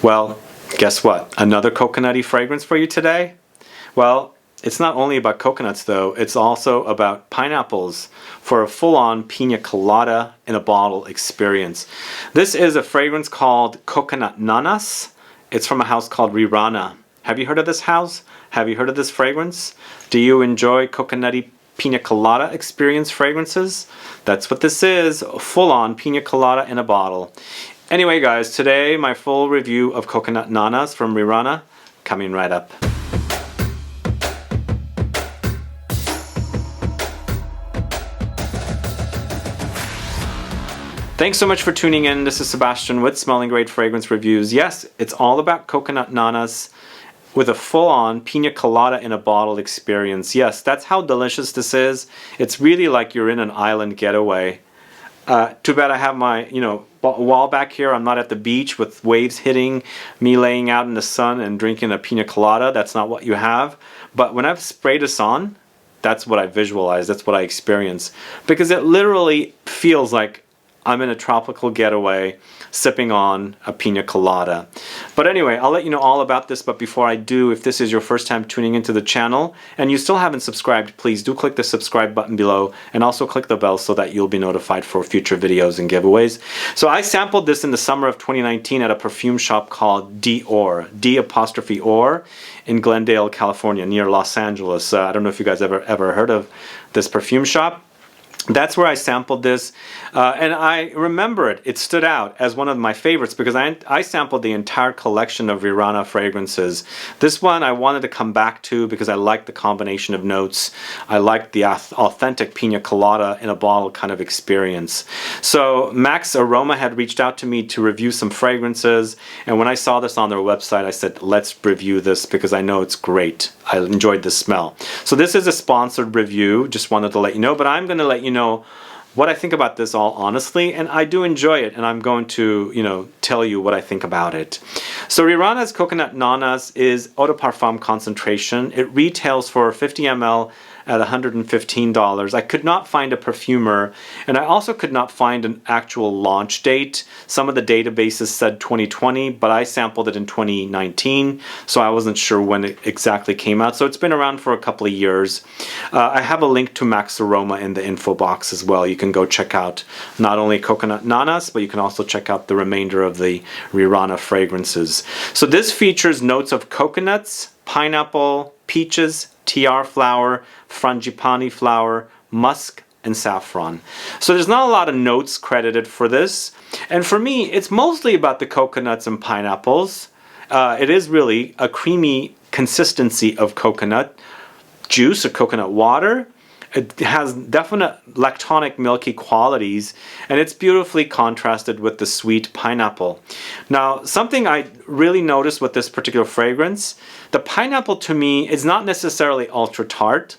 Well, guess what? Another coconutty fragrance for you today? Well, it's not only about coconuts though, it's also about pineapples for a full-on Pina Colada in a bottle experience. This is a fragrance called Coconut Nanas. It's from a house called Rirana. Have you heard of this house? Have you heard of this fragrance? Do you enjoy coconutty Pina Colada experience fragrances? That's what this is, full-on Pina Colada in a bottle. Anyway guys, today my full review of Coconut Nanas from Rirana, coming right up. Thanks so much for tuning in. This is Sebastian with Smelling Great Fragrance Reviews. Yes, it's all about Coconut Nanas with a full-on Pina Colada in a bottle experience. Yes, that's how delicious this is. It's really like you're in an island getaway. Too bad I have my, wall back here. I'm not at the beach with waves hitting me, laying out in the sun and drinking a Pina Colada. That's not what you have. But when I've sprayed this on, that's what I visualize. That's what I experience. Because it literally feels like I'm in a tropical getaway sipping on a Pina Colada. But anyway, I'll let you know all about this, but before I do, if this is your first time tuning into the channel and you still haven't subscribed, please do click the subscribe button below and also click the bell so that you'll be notified for future videos and giveaways. So I sampled this in the summer of 2019 at a perfume shop called D'Or, D''Or, in Glendale, California, near Los Angeles. I don't know if you guys ever heard of this perfume shop. That's where I sampled this, and I remember it. It stood out as one of my favorites because I sampled the entire collection of Rirana fragrances. This one I wanted to come back to because I liked the combination of notes. I liked the authentic Pina Colada in a bottle kind of experience. So Max Aroma had reached out to me to review some fragrances, and when I saw this on their website, I said, let's review this because I know it's great. I enjoyed the smell. So this is a sponsored review, just wanted to let you know, but I'm going to let you know what I think about this all honestly, and I do enjoy it, and I'm going to, tell you what I think about it. So Rirana's Coconut Nanas is Eau De Parfum concentration. It retails for 50 ml at $115. I could not find a perfumer, and I also could not find an actual launch date. Some of the databases said 2020, but I sampled it in 2019, so I wasn't sure when it exactly came out. So it's been around for a couple of years. I have a link to Max Aroma in the info box as well. You can go check out not only Coconut Nanas, but you can also check out the remainder of the Rirana fragrances. So this features notes of coconuts, pineapple, peaches, tiar flower, frangipani flower, musk, and saffron. So there's not a lot of notes credited for this. And for me, it's mostly about the coconuts and pineapples. It is really a creamy consistency of coconut juice or coconut water. It has definite lactonic milky qualities, and it's beautifully contrasted with the sweet pineapple. Now, something I really noticed with this particular fragrance, the pineapple to me is not necessarily ultra tart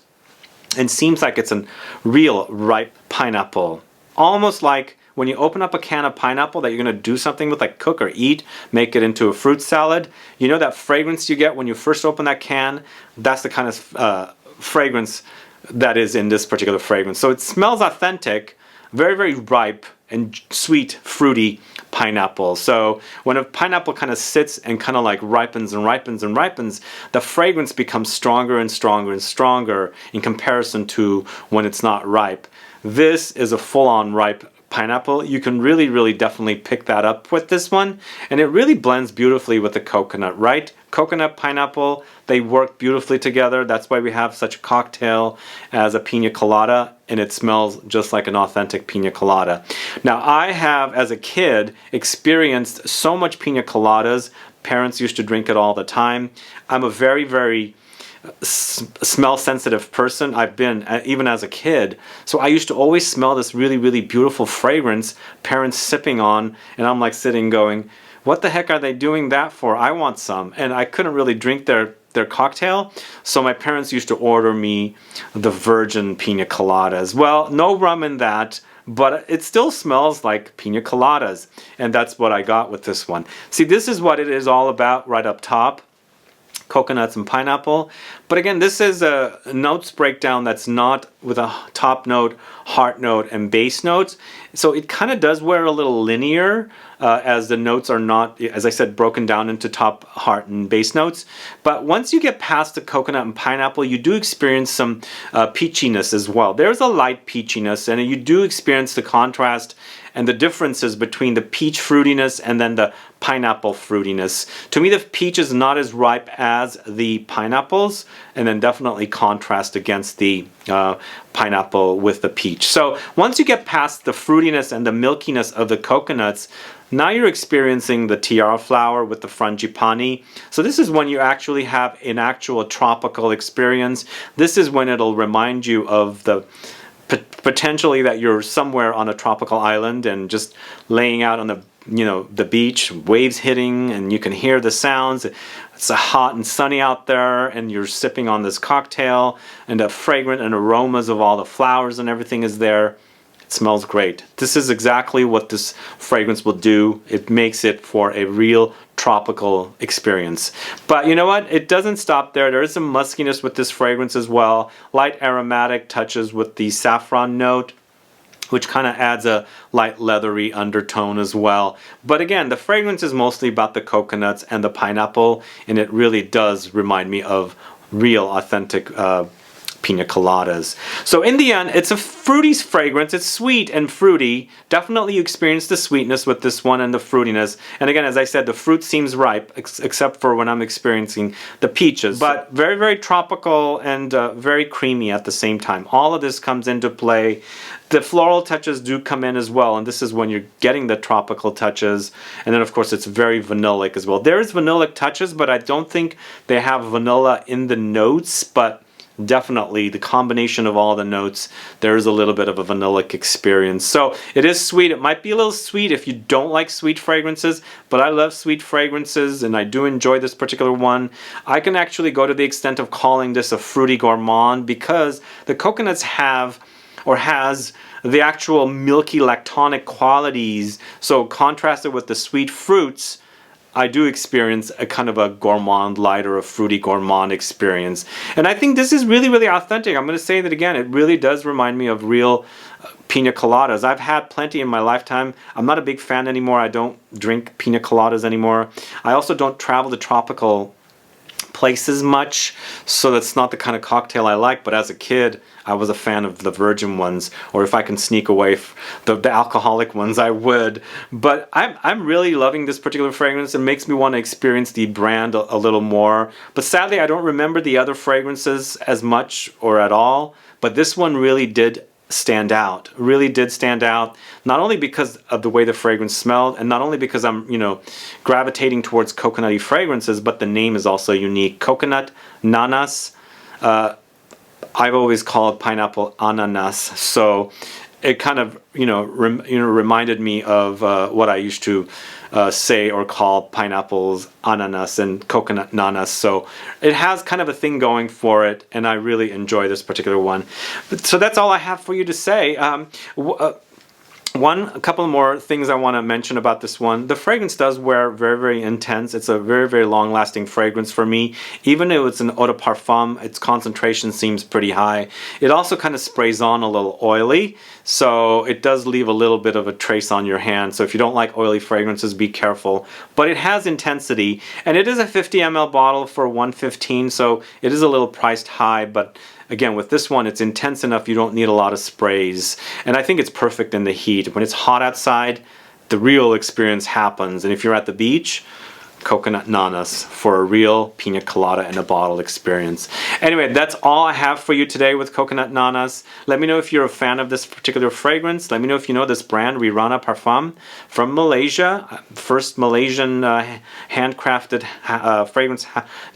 and seems like it's a real ripe pineapple. Almost like when you open up a can of pineapple that you're going to do something with, like cook or eat, make it into a fruit salad. You know that fragrance you get when you first open that can? That's the kind of fragrance that is in this particular fragrance. So it smells authentic, very, very ripe and sweet, fruity pineapple. So when a pineapple kind of sits and kind of like ripens and ripens and ripens, the fragrance becomes stronger and stronger and stronger in comparison to when it's not ripe. This is a full-on ripe pineapple. You can really, really definitely pick that up with this one, and it really blends beautifully with the coconut, right? Coconut, pineapple, they work beautifully together. That's why we have such a cocktail as a Pina Colada, and it smells just like an authentic Pina Colada. Now, I have, as a kid, experienced so much Pina Coladas. Parents used to drink it all the time. I'm a very, very smell sensitive person. I've been even as a kid, so I used to always smell this really, really beautiful fragrance parents sipping on, and I'm like sitting going, what the heck are they doing that for? I want some. And I couldn't really drink their cocktail, so my parents used to order me the virgin Pina Coladas. Well, no rum in that, but it still smells like Pina Coladas, and that's what I got with this one. See, this is what it is all about right up top. coconuts and pineapple. But again, this is a notes breakdown that's not with a top note, heart note, and base notes. So it kind of does wear a little linear, as the notes are not, as I said, broken down into top, heart, and base notes. But once you get past the coconut and pineapple, you do experience some peachiness as well. There's a light peachiness, and you do experience the contrast and the differences between the peach fruitiness and then the pineapple fruitiness. To me, the peach is not as ripe as the pineapples, and then definitely contrast against the pineapple with the peach. So once you get past the fruitiness and the milkiness of the coconuts, now you're experiencing the tiara flower with the frangipani. So this is when you actually have an actual tropical experience. This is when it'll remind you of the potentially that you're somewhere on a tropical island and just laying out on the the beach, waves hitting, and you can hear the sounds. It's hot and sunny out there, and you're sipping on this cocktail, and the fragrant and aromas of all the flowers and everything is there. It smells great. This is exactly what this fragrance will do. It makes it for a real tropical experience. But you know what? It doesn't stop there. There is some muskiness with this fragrance as well. Light aromatic touches with the saffron note, which kind of adds a light leathery undertone as well. But again, the fragrance is mostly about the coconuts and the pineapple, and it really does remind me of real authentic Pina Coladas. So in the end, it's a fruity fragrance. It's sweet and fruity. Definitely you experience the sweetness with this one and the fruitiness. And again, as I said, the fruit seems ripe, except for when I'm experiencing the peaches. But very, very tropical and very creamy at the same time. All of this comes into play. The floral touches do come in as well, and this is when you're getting the tropical touches. And then, of course, it's very vanillic as well. There's vanillic touches, but I don't think they have vanilla in the notes, but definitely the combination of all the notes, there is a little bit of a vanillic experience. So it is sweet. It might be a little sweet if you don't like sweet fragrances, but I love sweet fragrances, and I do enjoy this particular one. I can actually go to the extent of calling this a fruity gourmand because the coconuts have or has the actual milky lactonic qualities. So contrasted with the sweet fruits, I do experience a kind of a gourmand light or a fruity gourmand experience. And I think this is really, really authentic. I'm going to say that again. It really does remind me of real Pina Coladas. I've had plenty in my lifetime. I'm not a big fan anymore. I don't drink Pina Coladas anymore. I also don't travel to tropical places much, so that's not the kind of cocktail I like. But as a kid, I was a fan of the virgin ones, or if I can sneak away the alcoholic ones, I would. But I'm really loving this particular fragrance. It makes me want to experience the brand a little more. But sadly, I don't remember the other fragrances as much or at all. But this one really did stand out. Really did stand out. Not only because of the way the fragrance smelled, and not only because I'm, gravitating towards coconutty fragrances, but the name is also unique. Coconut Nanas. I've always called pineapple ananas, so it kind of reminded me of what I used to say or call pineapples ananas and coconut nanas. So it has kind of a thing going for it, and I really enjoy this particular one. So that's all I have for you to say. A couple more things I want to mention about this one. The fragrance does wear very, very intense. It's a very, very long-lasting fragrance for me. Even though it's an Eau De Parfum, its concentration seems pretty high. It also kind of sprays on a little oily, so it does leave a little bit of a trace on your hand. So if you don't like oily fragrances, be careful. But it has intensity, and it is a 50 ml bottle for $115, so it is a little priced high, but again, with this one, it's intense enough you don't need a lot of sprays. And I think it's perfect in the heat. When it's hot outside, the real experience happens. And if you're at the beach, Coconut Nanas for a real Pina Colada in a bottle experience. Anyway, that's all I have for you today with Coconut Nanas. Let me know if you're a fan of this particular fragrance. Let me know if you know this brand, Rirana Parfume from Malaysia. First Malaysian handcrafted fragrance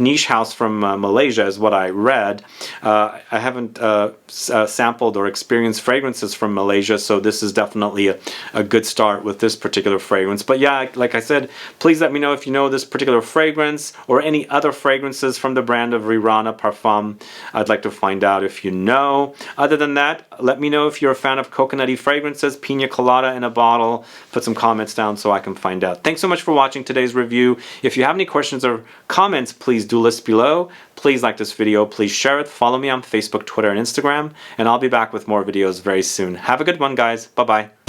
niche house from Malaysia is what I read. I haven't sampled or experienced fragrances from Malaysia, so this is definitely a good start with this particular fragrance. But yeah, like I said, please let me know if you know this particular fragrance or any other fragrances from the brand of Rirana Parfume. from. I'd like to find out if you know. Other than that, let me know if you're a fan of coconutty fragrances, Pina Colada in a bottle. Put some comments down so I can find out. Thanks so much for watching today's review. If you have any questions or comments, please do list below. Please like this video. Please share it. Follow me on Facebook, Twitter, and Instagram. And I'll be back with more videos very soon. Have a good one, guys. Bye-bye.